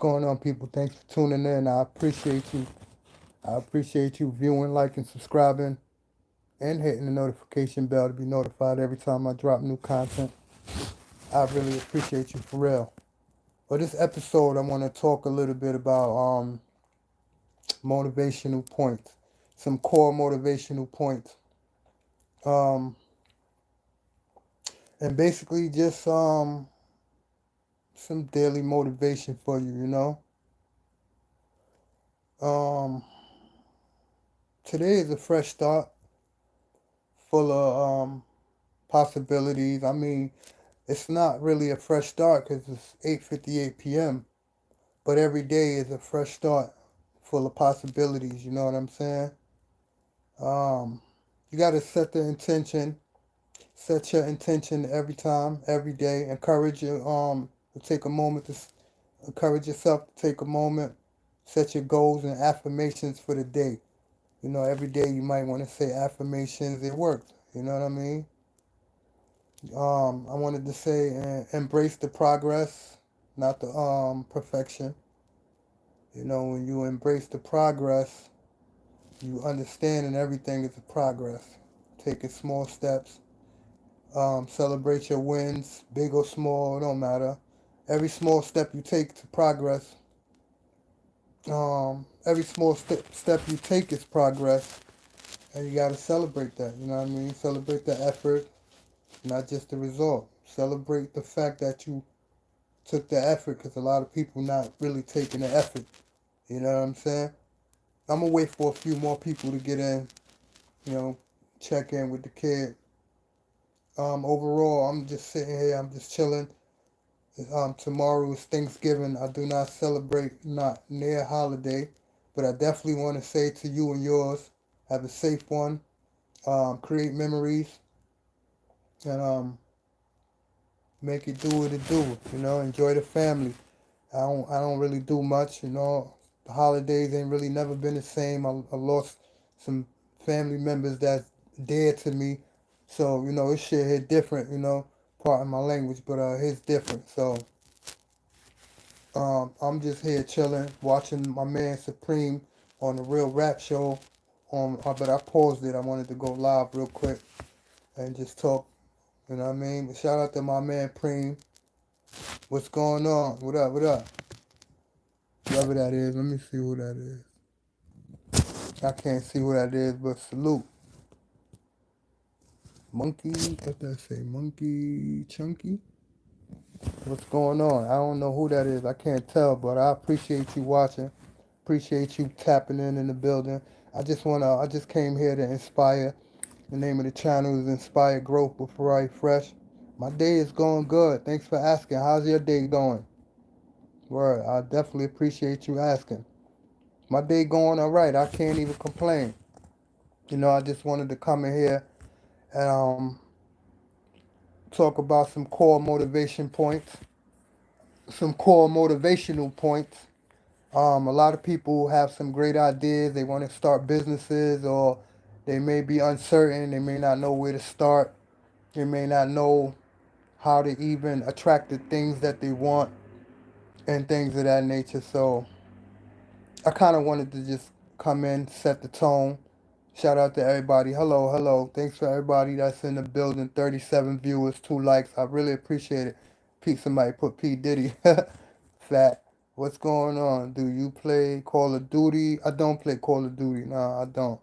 Going on, people? Thanks for tuning in. I appreciate you. I appreciate you viewing, liking, subscribing, and hitting the notification bell to be notified every time I drop new content. I really appreciate you for real. For this episode, I want to talk a little bit about motivational points, some core motivational points, um, and basically just some daily motivation for you. Um, Today is a fresh start, full of possibilities. I mean, it's not really a fresh start because it's 8:58 p.m. But every day is a fresh start, full of possibilities. You know what I'm saying? Um, you got to set the intention. Set your intention every time, every day. Encourage you to take a moment encourage yourself to take a moment. Set your goals and affirmations for the day. Every day you might want to say affirmations. It works. You know what I mean? I wanted to say embrace the progress, not the perfection. When you embrace the progress, you understand and everything is a progress. Taking small steps, celebrate your wins, big or small, it don't matter. Every small step you take to progress, every small step you take is progress, and you gotta celebrate that. You know what I mean? Celebrate the effort, not just the result. Celebrate the fact that you took the effort, because a lot of people not really taking the effort. You know what I'm saying? I'm gonna wait for a few more people to get in. You know, check in with the kid. Overall, I'm just sitting here. I'm just chilling. Tomorrow is Thanksgiving. I do not celebrate, not near holiday, but I definitely want to say to you and yours, have a safe one. Create memories and make it do what it do. Enjoy the family. I don't really do much. The holidays ain't really never been the same. I lost some family members that's dear to me, so this shit hit different. Pardon my language, but it's different. So I'm just here chilling, watching my man Supreme on the Real Rap Show. But I paused it. I wanted to go live real quick and just talk. You know what I mean? But shout out to my man Preem. What's going on? What up? What up? Whoever that is, let me see who that is. I can't see who that is, but salute. Monkey, what that say? Monkey Chunky? What's going on? I don't know who that is. I can't tell, but I appreciate you watching. Appreciate you tapping in the building. I just came here to inspire. The name of the channel is Inspire Growth with Ferrari Fresh. My day is going good. Thanks for asking. How's your day going? Word, I definitely appreciate you asking. My day going all right. I can't even complain. I just wanted to come in here and talk about some core motivational points. A lot of people have some great ideas. They want to start businesses, or they may be uncertain. They may not know where to start. They may not know how to even attract the things that they want and things of that nature. So I kind of wanted to just come in, set the tone. Shout out to everybody. Hello, hello. Thanks for everybody that's in the building. 37 viewers, 2 likes. I really appreciate it. Somebody put P. Diddy. Fat. What's going on? Do you play Call of Duty? I don't play Call of Duty. No, I don't.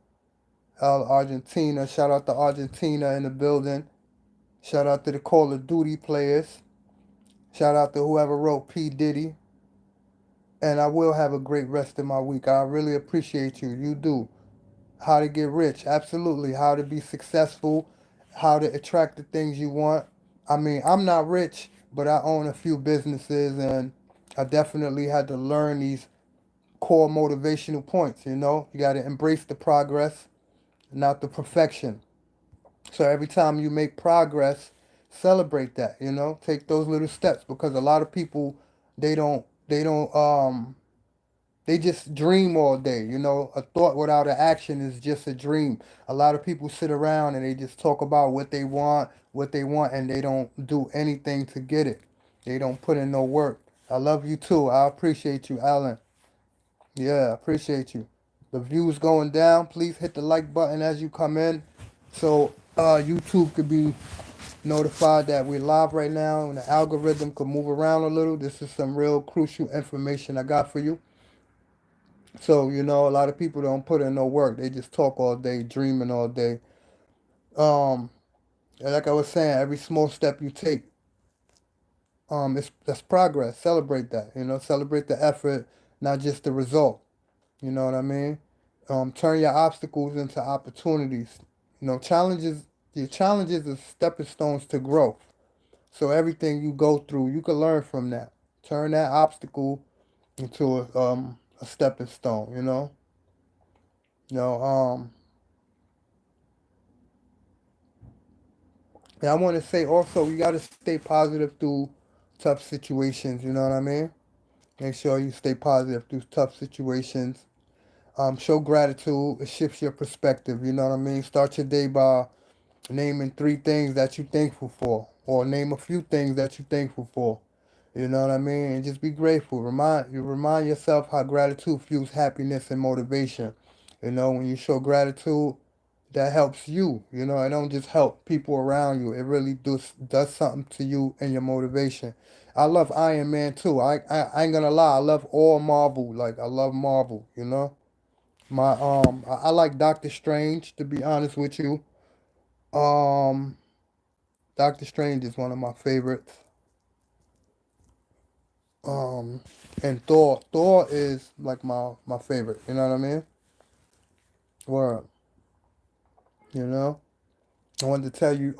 Argentina. Shout out to Argentina in the building. Shout out to the Call of Duty players. Shout out to whoever wrote P. Diddy. And I will have a great rest of my week. I really appreciate you. You do. How to get rich, absolutely. How to be successful, how to attract the things you want. I mean, I'm not rich, but I own a few businesses, and I definitely had to learn these core motivational points. You got to embrace the progress, not the perfection. So every time you make progress, celebrate that. Take those little steps, because a lot of people, they just dream all day. A thought without an action is just a dream. A lot of people sit around and they just talk about what they want, and they don't do anything to get it. They don't put in no work. I love you too. I appreciate you, Alan. Yeah, appreciate you. The views going down. Please hit the like button as you come in, so YouTube could be notified that we're live right now, and the algorithm could move around a little. This is some real crucial information I got for you. So a lot of people don't put in no work. They just talk all day, dreaming all day. Um, and like I was saying, every small step you take, that's progress. Celebrate that. Celebrate the effort, not just the result. You know what I mean? Turn your obstacles into opportunities. Challenges. Your challenges are stepping stones to growth. So everything you go through, you can learn from that. Turn that obstacle into a stepping stone. You know. And I want to say also, you got to stay positive through tough situations. You know what I mean? Make sure you stay positive through tough situations. Show gratitude. It shifts your perspective. You know what I mean? Start your day by naming three things that you're thankful for, or name a few things that you're thankful for. You know what I mean? And just be grateful. Remind yourself how gratitude fuels happiness and motivation. When you show gratitude, that helps you. It don't just help people around you. It really does something to you and your motivation. I love Iron Man too. I ain't gonna lie. I love all Marvel. Like I love Marvel. I like Doctor Strange, to be honest with you. Um, Doctor Strange is one of my favorites. Um, and Thor is like my favorite. You know what I mean? Word. You know. I wanted to tell you,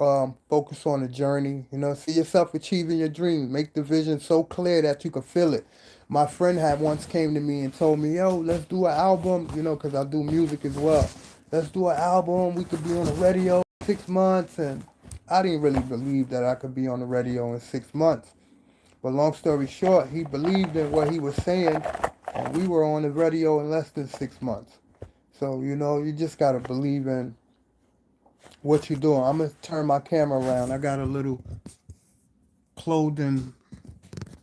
focus on the journey. See yourself achieving your dream. Make the vision so clear that you can feel it. My friend had once came to me and told me, "Yo, let's do an album." Because I do music as well. Let's do an album. We could be on the radio in 6 months, and I didn't really believe that I could be on the radio in 6 months. But long story short, he believed in what he was saying, and we were on the radio in less than 6 months. So you just gotta believe in what you doing. I'm gonna turn my camera around. I got a little clothing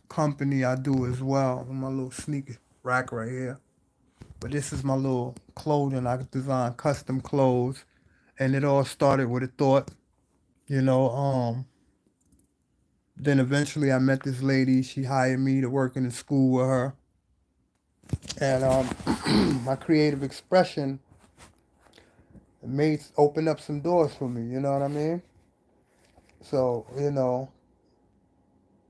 company I do as well. My little sneaker rack right here. But this is my little clothing. I design custom clothes, and it all started with a thought. You know. Then eventually I met this lady. She hired me to work in the school with her, and my creative expression made open up some doors for me. You know what I mean? So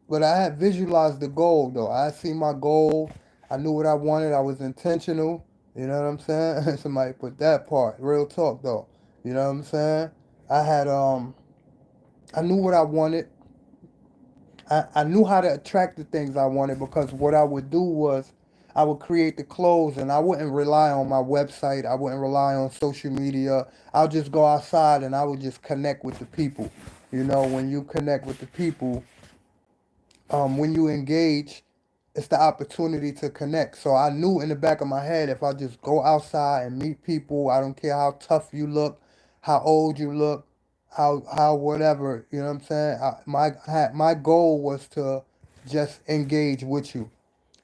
but I had visualized the goal though. I see my goal. I knew what I wanted. I was intentional. You know what I'm saying? Somebody put that part. Real talk though. You know what I'm saying? I had I knew what I wanted. I knew how to attract the things I wanted, because what I would do was I would create the clothes, and I wouldn't rely on my website. I wouldn't rely on social media. I'll just go outside and I would just connect with the people. When you connect with the people, when you engage, it's the opportunity to connect. So I knew in the back of my head, if I just go outside and meet people, I don't care how tough you look, how old you look, how whatever, you know what I'm saying? My goal was to just engage with you.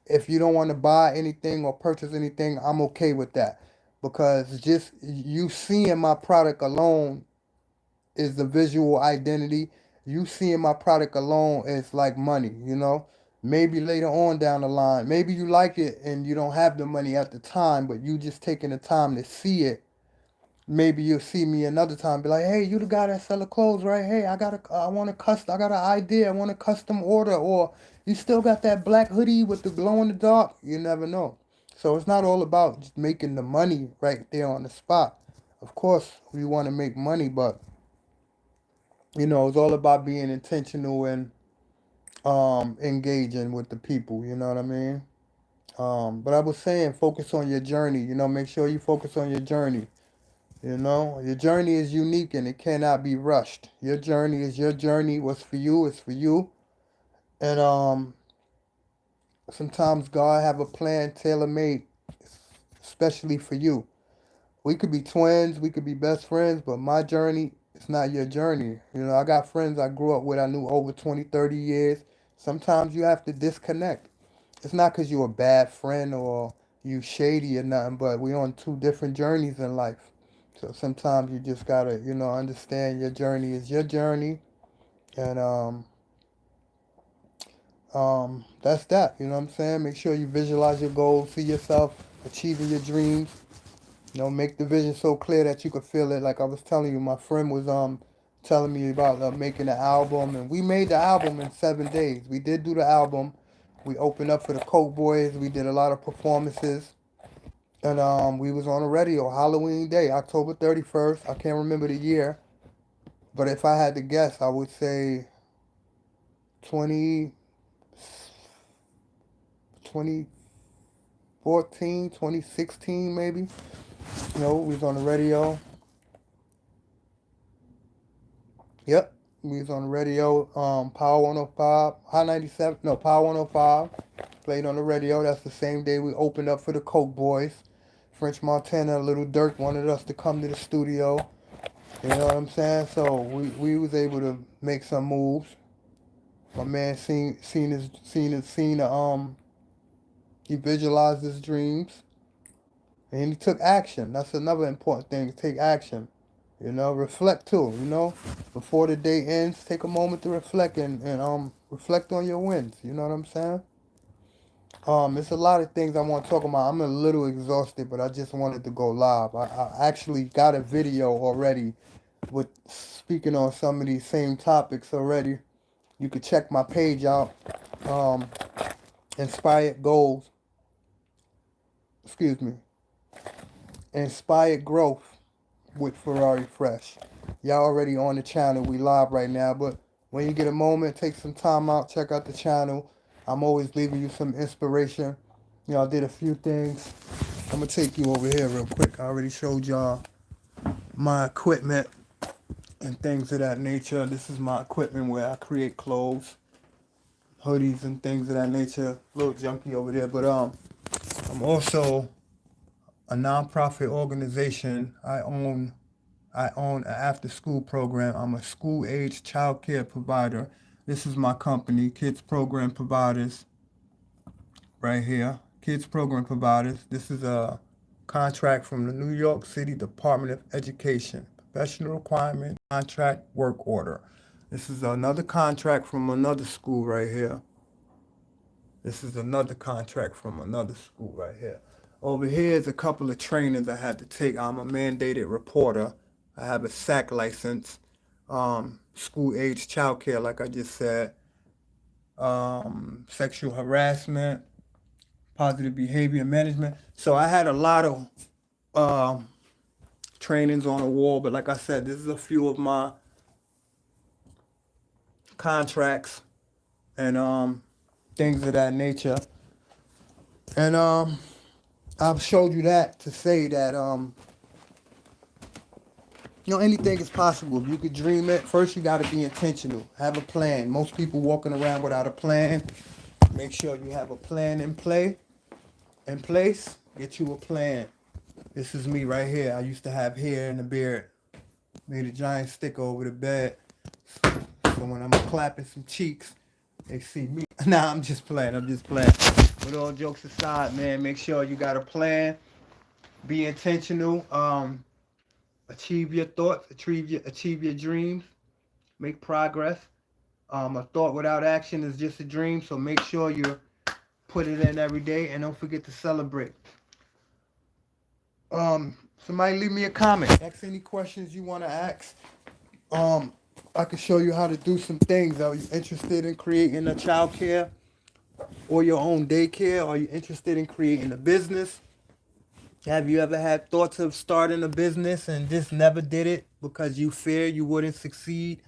If you don't want to buy anything or purchase anything, I'm okay with that, because just you seeing my product alone is the visual identity. You seeing my product alone is like money. Maybe later on down the line, maybe you like it and you don't have the money at the time, but you just taking the time to see it. Maybe you'll see me another time, be like, "Hey, you the guy that sell the clothes, right? Hey, I got an idea, I want a custom order." Or you still got that black hoodie with the glow in the dark. You never know. So it's not all about just making the money right there on the spot. Of course, we want to make money, but it's all about being intentional and engaging with the people. You know what I mean? But I was saying, focus on your journey. Make sure you focus on your journey. Your journey is unique and it cannot be rushed. Your journey is your journey. What's for you is for you. And sometimes God have a plan tailor made, especially for you. We could be twins, we could be best friends, but my journey is not your journey. I got friends I grew up with, I knew over 20, 30 years. Sometimes you have to disconnect. it's not because you're a bad friend or you shady or nothing, but we on two different journeys in life. So sometimes you just gotta, understand your journey is your journey, and that's that. You know what I'm saying? Make sure you visualize your goals, see yourself achieving your dreams. Make the vision so clear that you could feel it. Like I was telling you, my friend was telling me about making an album, and we made the album in 7 days. We did do the album. We opened up for the Coke Boys. We did a lot of performances, and we was on the radio Halloween Day, October 31st. I can't remember the year, but if I had to guess, I would say 20, 2014, 2016 maybe. We was on the radio. Yep. We was on the radio, Power 105, High 97, no, Power 105, played on the radio. That's the same day we opened up for the Coke Boys. French Montana, Little Dirk wanted us to come to the studio. You know what I'm saying? So we was able to make some moves. My man he visualized his dreams and he took action. That's another important thing, to take action. Reflect too, before the day ends, take a moment to reflect and reflect on your wins. You know what I'm saying? It's a lot of things I want to talk about. I'm a little exhausted, but I just wanted to go live. I actually got a video already with speaking on some of these same topics already. You could check my page out. Um, Inspired Goals, excuse me, Inspired Growth with Ferrari Fresh. Y'all already on the channel. We live right now, but when you get a moment, take some time out, check out the channel. I'm always leaving you some inspiration. I did a few things. I'm gonna take you over here real quick. I already showed y'all my equipment and things of that nature. This is my equipment where I create clothes, hoodies, and things of that nature. A little junky over there, but I'm also a nonprofit organization. I own an after-school program. I'm a school-age child care provider. This is my company, Kids Program Providers, right here. Kids Program Providers. This is a contract from the New York City Department of Education. Professional requirement, contract, work order. This is another contract from another school right here. This is another contract from another school right here. Over here is a couple of trainings I had to take. I'm a mandated reporter. I have a SAC license, school age childcare, like I just said, sexual harassment, positive behavior management. So I had a lot of trainings on the wall, but like I said, this is a few of my contracts and things of that nature. And I've showed you that to say that anything is possible. If you could dream it, first you got to be intentional. Have a plan. Most people walking around without a plan. Make sure you have a plan in place. Get you a plan. This is me right here. I used to have hair in the beard. Made a giant sticker over the bed. So when I'm clapping some cheeks, they see me. Nah, I'm just playing. But all jokes aside, man, make sure you got a plan. Be intentional. Achieve your thoughts. Achieve your dreams. Make progress. A thought without action is just a dream. So make sure you put it in every day, and don't forget to celebrate. Somebody leave me a comment. Ask any questions you want to ask. I can show you how to do some things. Are you interested in creating a child care or your own daycare? Are you interested in creating a business? Have you ever had thoughts of starting a business and just never did it because you fear you wouldn't succeed,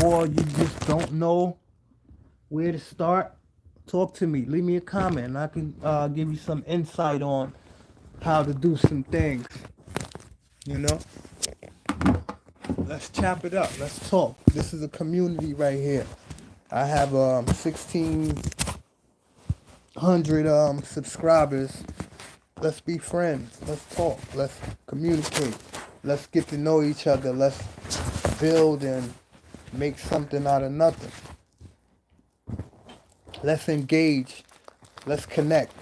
or you just don't know where to start? Talk to me. Leave me a comment and I can give you some insight on how to do some things. Let's chop it up. Let's talk. This is a community right here. I have 1,600 subscribers. Let's be friends. Let's talk. Let's communicate. Let's get to know each other. Let's build and make something out of nothing. Let's engage Let's connect.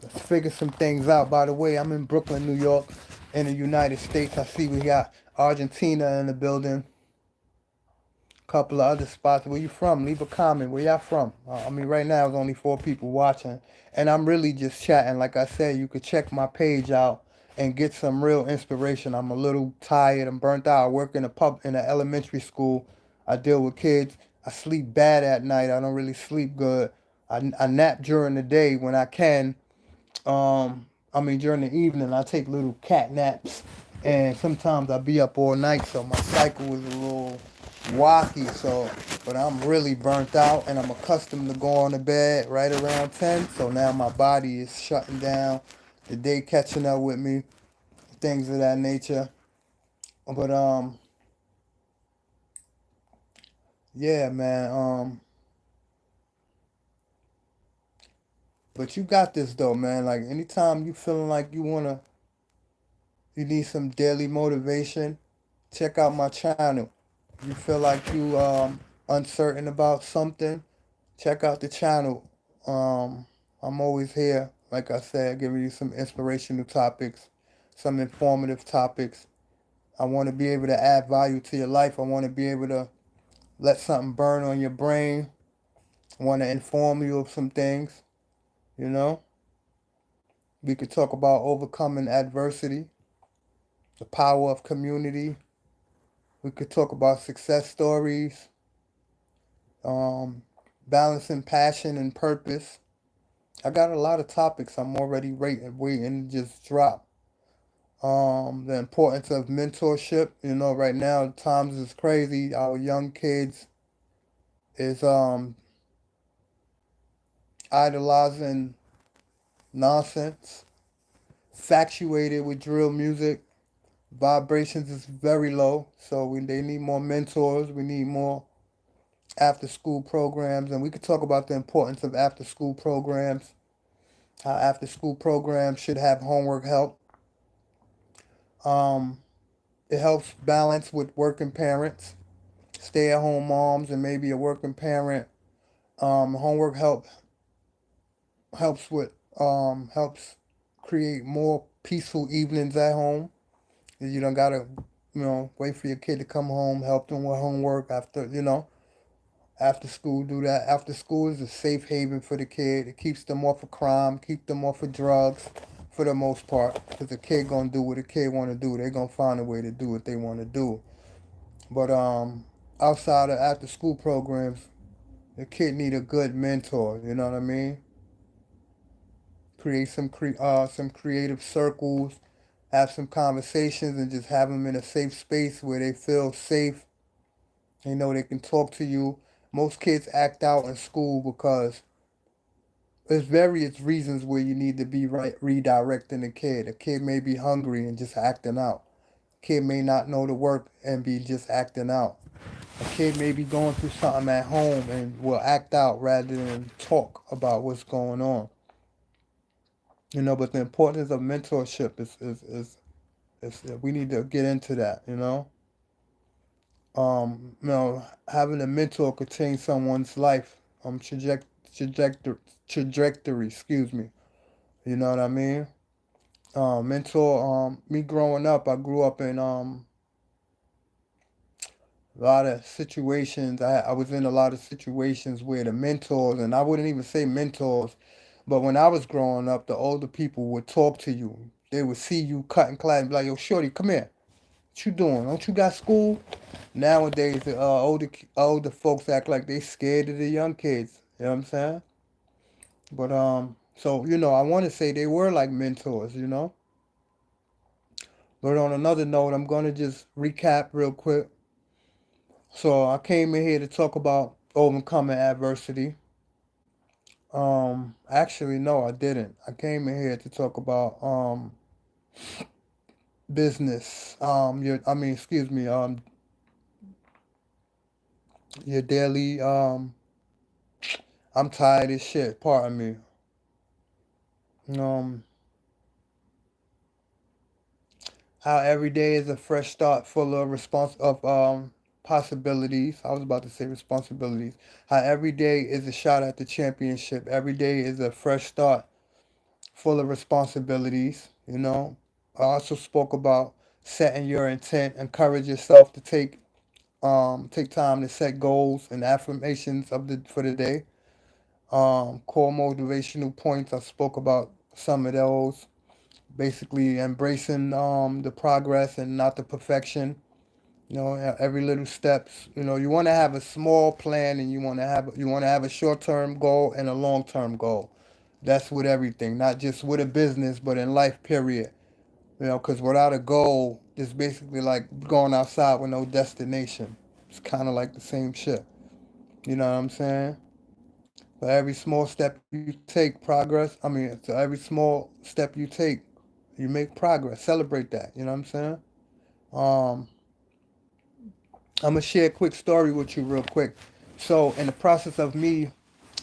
Let's figure some things out. By the way, I'm in Brooklyn, New York, in the United States. I see we got Argentina in the building. Couple of other spots. Where you from? Leave a comment. Where y'all from? I mean, right now there's only 4 people watching, and I'm really just chatting. Like I said, you could check my page out and get some real inspiration. I'm a little tired. I'm burnt out. I work in a elementary school. I deal with kids. I sleep bad at night. I don't really sleep good. I nap during the day when I can. I mean, during the evening, I take little cat naps, and sometimes I be up all night, so my cycle is a little wacky. So, but I'm really burnt out, and I'm accustomed to going to bed right around 10. So now my body is shutting down, the day catching up with me, things of that nature. But yeah, man. But you got this though, man. Like anytime you feeling like you need some daily motivation, check out my channel. You feel like you uncertain about something, check out the channel. I'm always here, like I said, giving you some inspirational topics, some informative topics. I want to be able to add value to your life. I want to be able to let something burn on your brain. I want to inform you of some things, you know. We could talk about overcoming adversity, the power of community. We could talk about success stories, um, balancing passion and purpose. I got a lot of topics I'm already waiting to just drop. The importance of mentorship. You know, right now times is crazy. Our young kids is idolizing nonsense, factuated with drill music. Vibrations is very low, so they need more mentors. We need more after school programs, and we could talk about the importance of after school programs. How after school programs should have homework help. Um, it helps balance with working parents, stay at home moms, and maybe a working parent. Homework helps with helps create more peaceful evenings at home. You don't gotta wait for your kid to come home, help them with homework after school. Do that. After school is a safe haven for the kid. It keeps them off of crime, keep them off of drugs for the most part, because the kid gonna do what the kid want to do. They gonna find a way to do what they want to do. But outside of after school programs, the kid need a good mentor. You know what I mean? Create some creative circles, have some conversations, and just have them in a safe space where they feel safe. They know they can talk to you. Most kids act out in school because there's various reasons where you need to be redirecting a kid. A kid may be hungry and just acting out. A kid may not know the work and be just acting out. A kid may be going through something at home and will act out rather than talk about what's going on. But the importance of mentorship is we need to get into that. Having a mentor could change someone's life, trajectory, trajectory. Excuse me. You know what I mean? Mentor. Me growing up, I grew up in a lot of situations. I was in a lot of situations where the mentors, and I wouldn't even say mentors, but when I was growing up, the older people would talk to you. They would see you cutting class and be like, "Yo, shorty, come here. What you doing? Don't you got school?" Nowadays, the older folks act like they scared of the young kids. You know what I'm saying? But so I want to say they were like mentors. But on another note, I'm gonna just recap real quick. So I came in here to talk about overcoming adversity. Actually, no, I didn't. I came in here to talk about business. Excuse me, your daily I'm tired as shit. Pardon me. Um, how every day is a fresh start, full of response of possibilities. I was about to say responsibilities. How every day is a shot at the championship. Every day is a fresh start, full of responsibilities. I also spoke about setting your intent. Encourage yourself to take time to set goals and affirmations of the for the day. Core motivational points. I spoke about some of those. Basically, embracing the progress and not the perfection. Every little steps. You want to have a small plan, and you want to have a short term goal and a long term goal. That's with everything, not just with a business, but in life. Period. Because without a goal, it's basically like going outside with no destination. It's kind of like the same shit. You know what I'm saying? For every small step you take, progress. So every small step you take, you make progress. Celebrate that. You know what I'm saying? Um, I'm gonna share a quick story with you real quick. So, in the process of me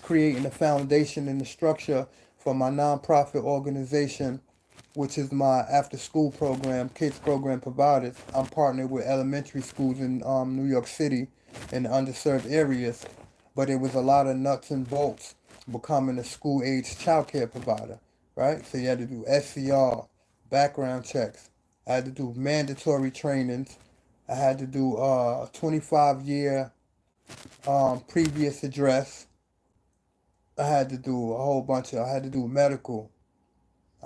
creating the foundation and the structure for my nonprofit organization, which is my after-school program, kids program providers, I'm partnered with elementary schools in New York City in the underserved areas. But it was a lot of nuts and bolts becoming a school-age childcare provider, right? So you had to do SCR, background checks. I had to do mandatory trainings. I had to do 25-year previous address. I had to do a whole bunch of. I had to do medical.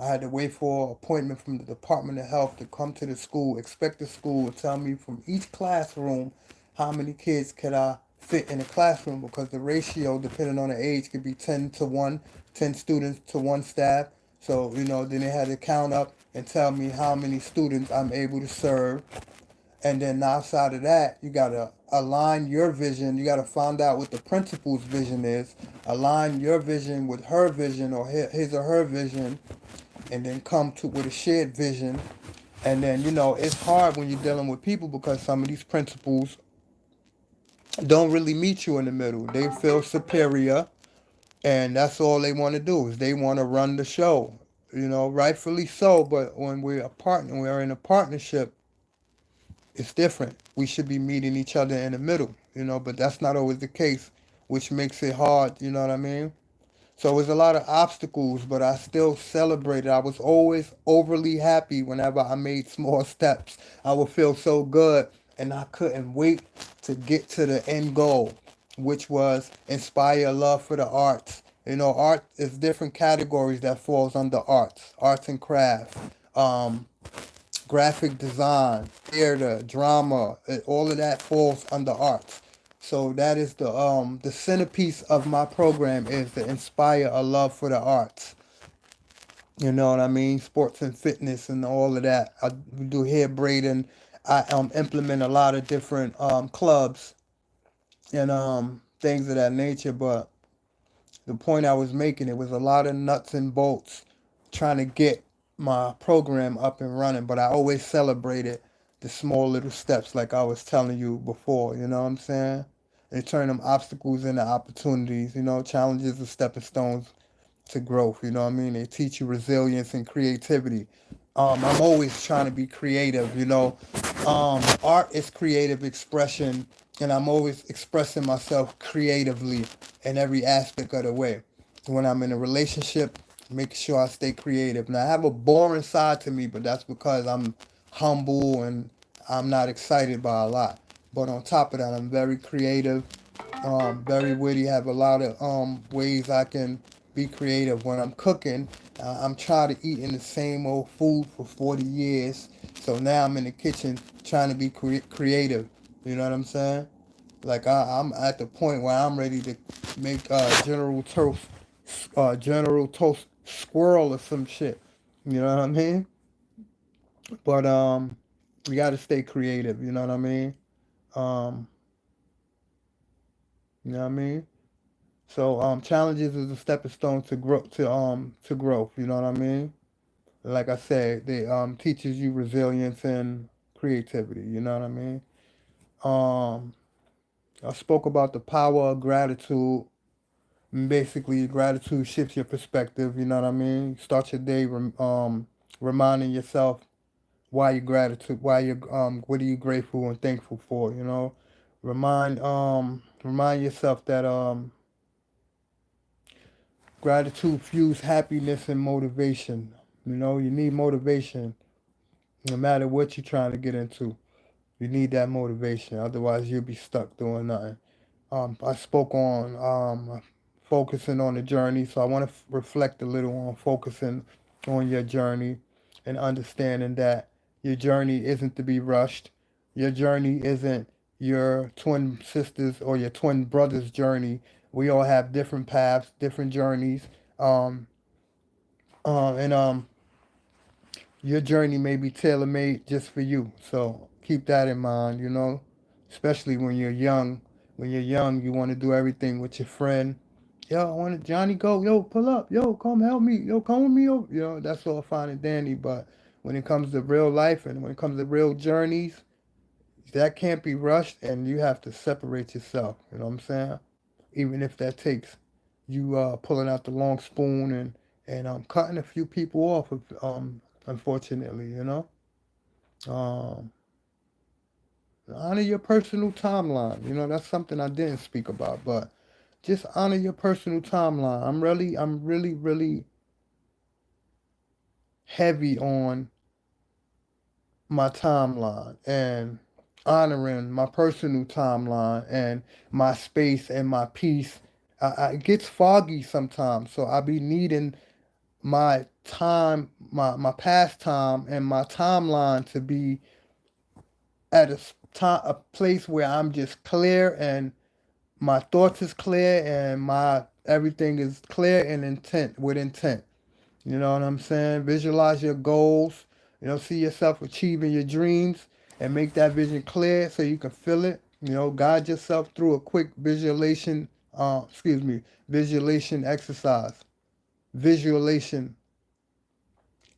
I had to wait for an appointment from the Department of Health to come to the school, expect the school to tell me from each classroom how many kids could I fit in a classroom because the ratio, depending on the age, could be 10 to 1, 10 students to one staff. So, then they had to count up and tell me how many students I'm able to serve. And then outside of that, you gotta align your vision. You gotta find out what the principal's vision is. Align your vision with her vision or his or her vision, and then come to with a shared vision. And then it's hard when you're dealing with people because some of these principals don't really meet you in the middle. They feel superior, and that's all they want to do is they want to run the show. Rightfully so. But when we're in a partnership, it's different. We should be meeting each other in the middle, but that's not always the case, which makes it hard, you know what I mean? So it was a lot of obstacles, but I still celebrated. I was always overly happy whenever I made small steps. I would feel so good, and I couldn't wait to get to the end goal, which was inspire love for the arts. Art is different categories that falls under arts and crafts. Graphic design, theater, drama, all of that falls under arts. So that is the centerpiece of my program is to inspire a love for the arts. You know what I mean? Sports and fitness and all of that. I do hair braiding. I implement a lot of different clubs and things of that nature. But the point I was making, it was a lot of nuts and bolts trying to get my program up and running, but I always celebrated the small little steps like I was telling you before, you know what I'm saying? And turn them obstacles into opportunities, challenges are stepping stones to growth, you know what I mean? They teach you resilience and creativity. I'm always trying to be creative, Art is creative expression, and I'm always expressing myself creatively in every aspect of the way. When I'm in a relationship, making sure I stay creative. Now, I have a boring side to me, but that's because I'm humble and I'm not excited by a lot. But on top of that, I'm very creative, very witty, have a lot of ways I can be creative. When I'm cooking, I'm tired of eating the same old food for 40 years. So now I'm in the kitchen trying to be creative. You know what I'm saying? Like I'm at the point where I'm ready to make General Toast squirrel or some shit. You know what I mean? But we got to stay creative. You know what I mean? Um, you know what I mean? So challenges is a stepping stone to growth. You know what I mean? Like I said, they teaches you resilience and creativity. You know what I mean? Um, I spoke about the power of gratitude. Basically, gratitude shifts your perspective. You know what I mean? Start your day reminding yourself why you gratitude, why you what are you grateful and thankful for. Remind yourself that gratitude fuels happiness and motivation. You know, you need motivation no matter what you're trying to get into. You need that motivation. Otherwise, you'll be stuck doing nothing. I spoke on focusing on the journey, so I want to reflect a little on focusing on your journey and understanding that your journey isn't to be rushed. Your journey isn't your twin sisters or your twin brother's journey. We all have different paths, different journeys, um, and your journey may be tailor made just for you. So keep that in mind, you know, especially when you're young. When you're young, you want to do everything with your friend. Yo, I want to, Johnny, go. Yo, pull up. Yo, come help me. Yo, come with me. Yo, you know, that's all fine and dandy. But when it comes to real life and when it comes to real journeys, that can't be rushed and you have to separate yourself. You know what I'm saying? Even if that takes you pulling out the long spoon and cutting a few people off. Unfortunately, you know. Um, Honor your personal timeline. You know, that's something I didn't speak about, but just honor your personal timeline. I'm really heavy on my timeline and honoring my personal timeline and my space and my peace. It gets foggy sometimes, so I be needing my time, my past time, and my timeline to be at a place where I'm just clear and my thoughts is clear and my everything is clear and intent with intent. You know what I'm saying? Visualize your goals. You know, see yourself achieving your dreams and make that vision clear so you can feel it. You know, guide yourself through a quick visualization exercise. Visualization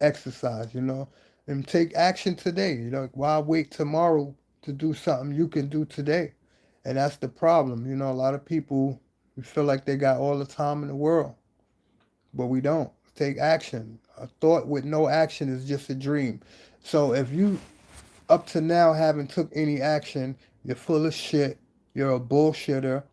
exercise, you know, and take action today. You know, why wait tomorrow to do something you can do today? And that's the problem. You know, a lot of people feel like they got all the time in the world, but we don't. Take action. A thought with no action is just a dream. So if you up to now haven't took any action, you're full of shit. You're a bullshitter.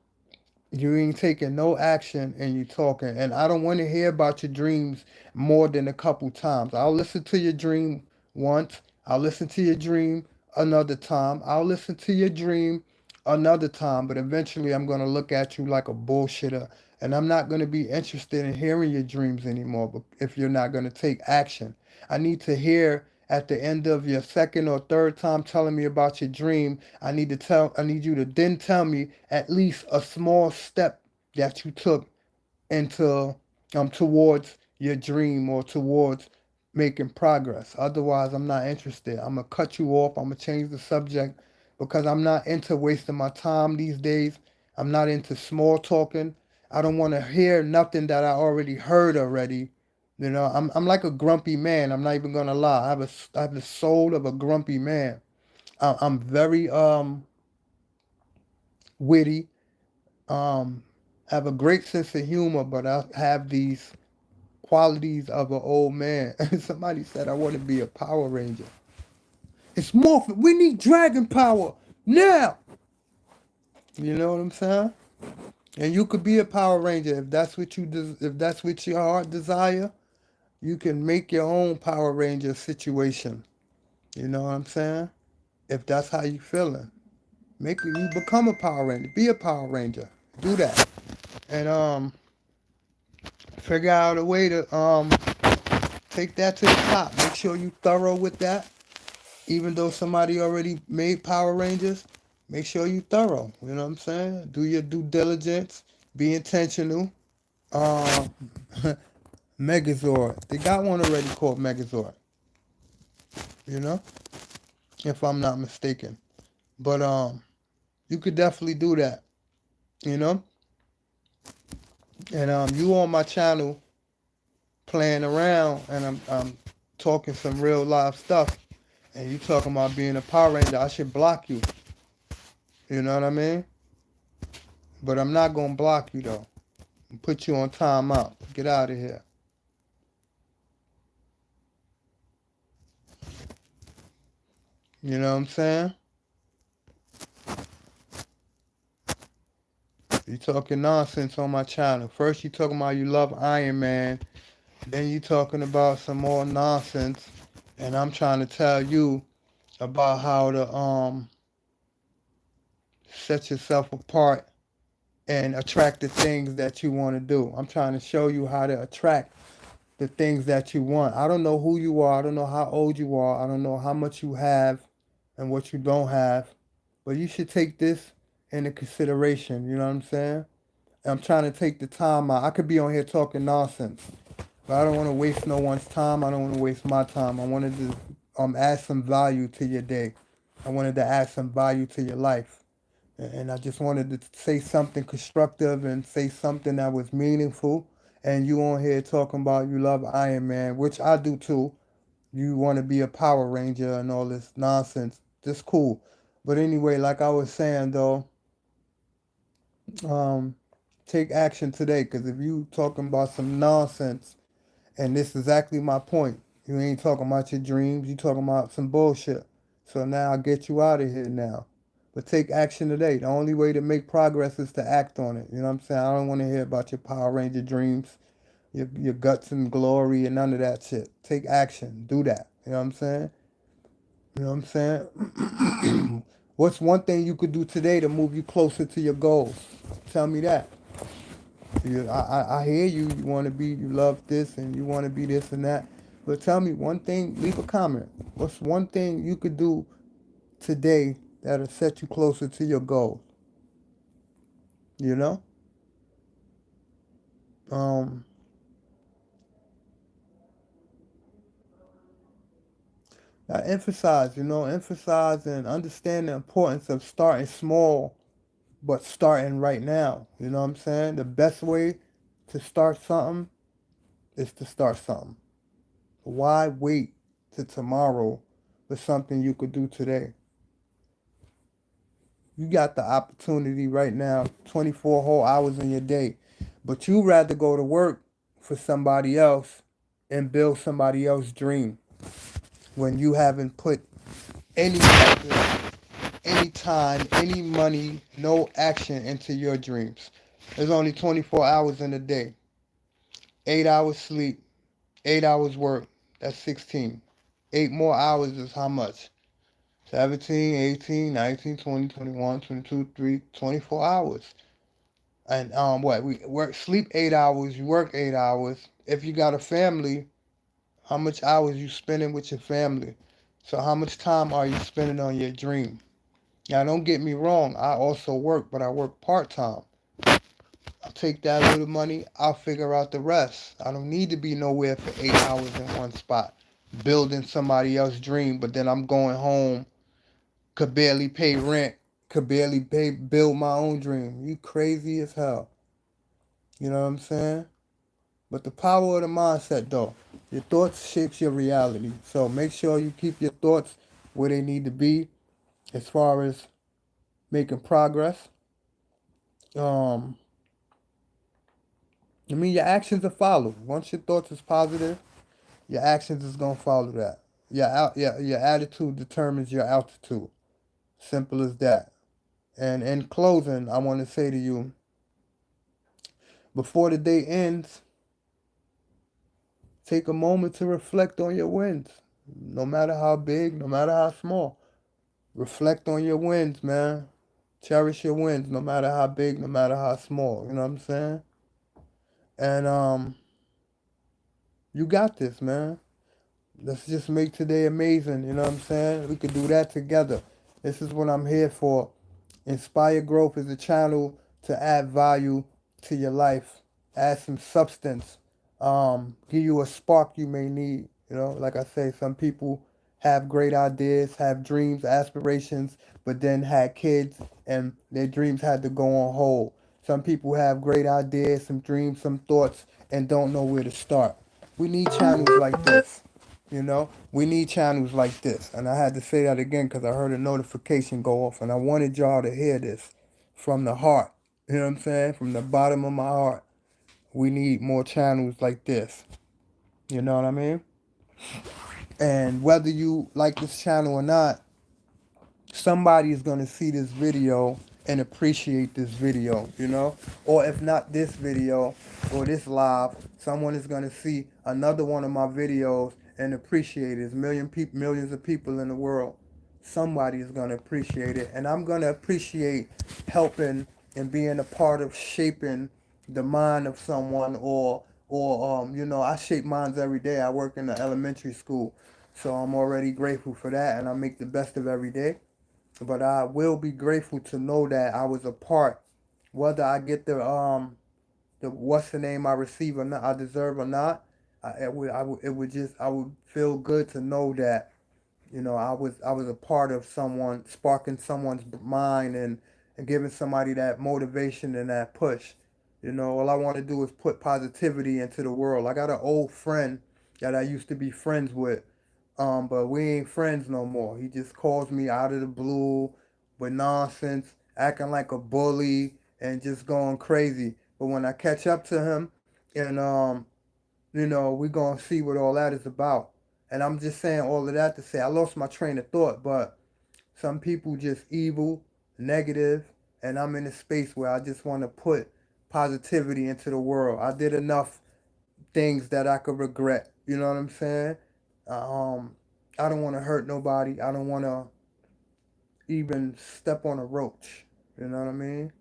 You ain't taking no action and you talking. And I don't want to hear about your dreams more than a couple times. I'll listen to your dream once. I'll listen to your dream another time. I'll listen to your dream another time. But eventually I'm going to look at you like a bullshitter. And I'm not going to be interested in hearing your dreams anymore if you're not going to take action. I need to hear at the end of your second or third time telling me about your dream, I need you to then tell me at least a small step that you took into towards your dream or towards making progress. Otherwise, I'm not interested. I'm gonna cut you off. I'm gonna change the subject because I'm not into wasting my time these days. I'm not into small talking. I don't want to hear nothing that I already heard already. You know, I'm like a grumpy man. I'm not even gonna lie. I have the soul of a grumpy man. I'm very witty. Have a great sense of humor, but I have these qualities of an old man. Somebody said I want to be a Power Ranger. It's morphin'. We need dragon power now. You know what I'm saying? And you could be a Power Ranger if that's what if that's what your heart desire. You can make your own Power Ranger situation. You know what I'm saying? If that's how you feeling, you become a Power Ranger. Be a Power Ranger. Do that, and figure out a way to take that to the top. Make sure you thorough with that. Even though somebody already made Power Rangers, make sure you thorough. You know what I'm saying? Do your due diligence. Be intentional. Um, Megazord. They got one already called Megazord. You know, if I'm not mistaken. But you could definitely do that. You know, and you on my channel playing around, and I'm talking some real live stuff, and you talking about being a Power Ranger. I should block you. You know what I mean? But I'm not gonna block you though. Put you on timeout. Get out of here. You know what I'm saying? talking nonsense on my channel. First you talking about you love Iron Man, then you talking about some more nonsense, and I'm trying to tell you about how to set yourself apart and attract the things that you want to do. I'm trying to show you how to attract the things that you want. I don't know who you are. I don't know how old you are. I don't know how much you have and what you don't have. But you should take this into consideration. You know what I'm saying? I'm trying to take the time out. I could be on here talking nonsense, but I don't want to waste no one's time. I don't want to waste my time. I wanted to add some value to your day. I wanted to add some value to your life. And I just wanted to say something constructive and say something that was meaningful. And you on here talking about you love Iron Man, which I do too. You want to be a Power Ranger and all this nonsense. Just cool. But anyway, like I was saying though, um, take action today. Because if you talking about some nonsense, and this is exactly my point, you ain't talking about your dreams. You talking about some bullshit. So now I'll get you out of here now. But take action today. The only way to make progress is to act on it. You know what I'm saying? I don't want to hear about your Power Ranger dreams, your guts and glory, and none of that shit. Take action. Do that. You know what I'm saying? You know what I'm saying? What's one thing you could do today to move you closer to your goals? Tell me that. I hear you. You want to be, you love this and you want to be this and that. But tell me one thing, leave a comment. What's one thing you could do today that'll set you closer to your goals? You know? Um, I emphasize and understand the importance of starting small, but starting right now. You know what I'm saying? The best way to start something is to start something. Why wait till tomorrow for something you could do today? You got the opportunity right now, 24 whole hours in your day, but you rather go to work for somebody else and build somebody else's dream when you haven't put any effort, any time, any money, no action into your dreams. There's only 24 hours in a day. 8 hours sleep, 8 hours work. That's 16. 8 more hours is how much? 17, 18, 19, 20, 21, 22, 3, 24 hours. And we work, sleep 8 hours, you work 8 hours. If you got a family, how much hours you spending with your family? So how much time are you spending on your dream? Now don't get me wrong, I also work, but I work part-time. I'll take that little money, I'll figure out the rest. I don't need to be nowhere for 8 hours in one spot, building somebody else's dream, but then I'm going home, could barely pay rent, could barely build my own dream. You crazy as hell. You know what I'm saying? But the power of the mindset, though, your thoughts shapes your reality. So make sure you keep your thoughts where they need to be as far as making progress. Um, your actions will follow. Once your thoughts is positive, your actions is gonna follow that. Your attitude determines your altitude. Simple as that. And in closing, I want to say to you, before the day ends, take a moment to reflect on your wins. No matter how big, no matter how small. Reflect on your wins, man. Cherish your wins, no matter how big, no matter how small. You know what I'm saying? And you got this, man. Let's just make today amazing. You know what I'm saying? We could do that together. This is what I'm here for. Inspire Growth is a channel to add value to your life, add some substance, give you a spark you may need. You know, like I say, some people have great ideas, have dreams, aspirations, but then had kids and their dreams had to go on hold. Some people have great ideas, some dreams, some thoughts, and don't know where to start. We need channels like this. We need channels like this. And I had to say that again because I heard a notification go off and I wanted y'all to hear this from the heart. You know what I'm saying? From the bottom of my heart. We need more channels like this. You know what I mean? And whether you like this channel or not, somebody is going to see this video and appreciate this video, you know? Or if not this video or this live, someone is gonna see another one of my videos and appreciate it. There's millions of people in the world. Somebody is gonna appreciate it. And I'm gonna appreciate helping and being a part of shaping the mind of someone I shape minds every day. I work in the elementary school. So I'm already grateful for that and I make the best of every day. But I will be grateful to know that I was a part, whether I get the what's the name I receive or not, I deserve or not. I would feel good to know that I was a part of someone sparking someone's mind and giving somebody that motivation and that push. All I want to do is put positivity into the world. I got an old friend that I used to be friends with, but we ain't friends no more. He just calls me out of the blue with nonsense, acting like a bully and just going crazy. But when I catch up to him and we gonna see what all that is about. And I'm just saying all of that to say I lost my train of thought, but some people just evil, negative, and I'm in a space where I just want to put positivity into the world. I did enough things that I could regret. You know what I'm saying? Um, I don't want to hurt nobody. I don't want to even step on a roach. You know what I mean?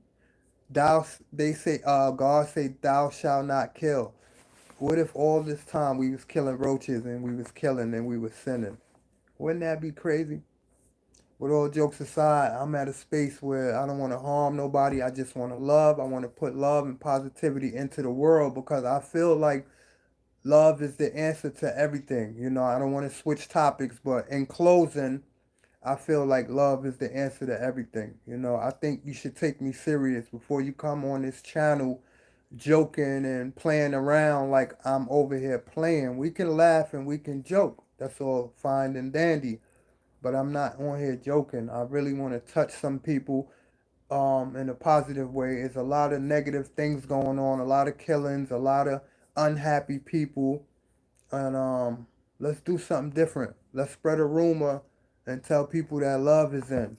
They say, God say, thou shalt not kill. What if all this time we was killing roaches and we was killing and we was sinning? Wouldn't that be crazy? With all jokes aside, I'm at a space where I don't want to harm nobody. I just want to love. I want to put love and positivity into the world because I feel like love is the answer to everything. I don't want to switch topics, but in closing, I feel like love is the answer to everything. I think you should take me serious before you come on this channel joking and playing around like I'm over here playing. We can laugh and we can joke. That's all fine and dandy. But I'm not on here joking. I really want to touch some people in a positive way. There's a lot of negative things going on, a lot of killings, a lot of unhappy people. And let's do something different. Let's spread a rumor and tell people that love is in.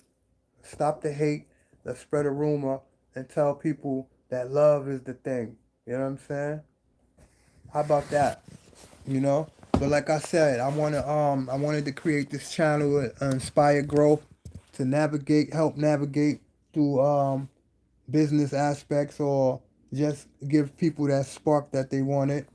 Stop the hate. Let's spread a rumor and tell people that love is the thing. You know what I'm saying? How about that? You know? But like I said, I wanted to create this channel inspire growth to help navigate through business aspects or just give people that spark that they wanted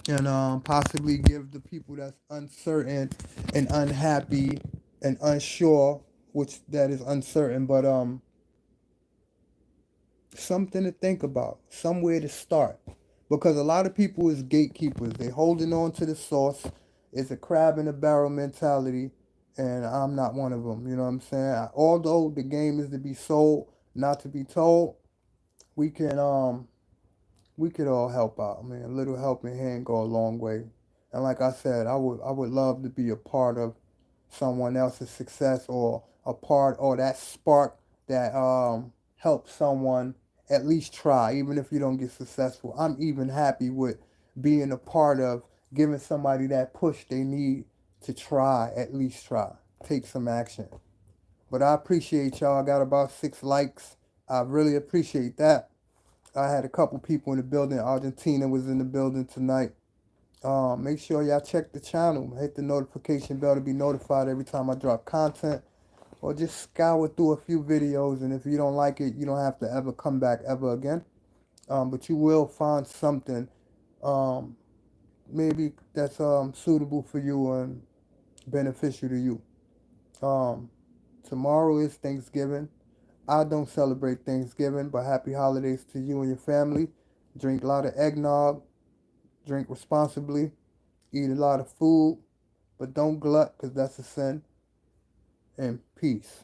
and possibly give the people that's uncertain and unhappy and unsure, which that is uncertain, but something to think about, somewhere to start. Because a lot of people is gatekeepers. They holding on to the source. It's a crab in a barrel mentality, and I'm not one of them. You know what I'm saying? Although the game is to be sold, not to be told, we can we could all help out. I mean, a little helping hand go a long way. And like I said, I would love to be a part of someone else's success or a part or that spark that helps someone at least try, even if you don't get successful. I'm even happy with being a part of giving somebody that push they need to try, at least try, take some action. But I appreciate y'all. I got about 6 likes. I really appreciate that. I had a couple people in the building. Argentina was in the building tonight. Make sure y'all check the channel. Hit the notification bell to be notified every time I drop content. Or just scour through a few videos. And if you don't like it, you don't have to ever come back ever again. But you will find something um, maybe that's suitable for you and beneficial to you. Um, Tomorrow is Thanksgiving. I don't celebrate Thanksgiving, but happy holidays to you and your family. Drink a lot of eggnog, drink responsibly, eat a lot of food, but don't glut because that's a sin. And peace.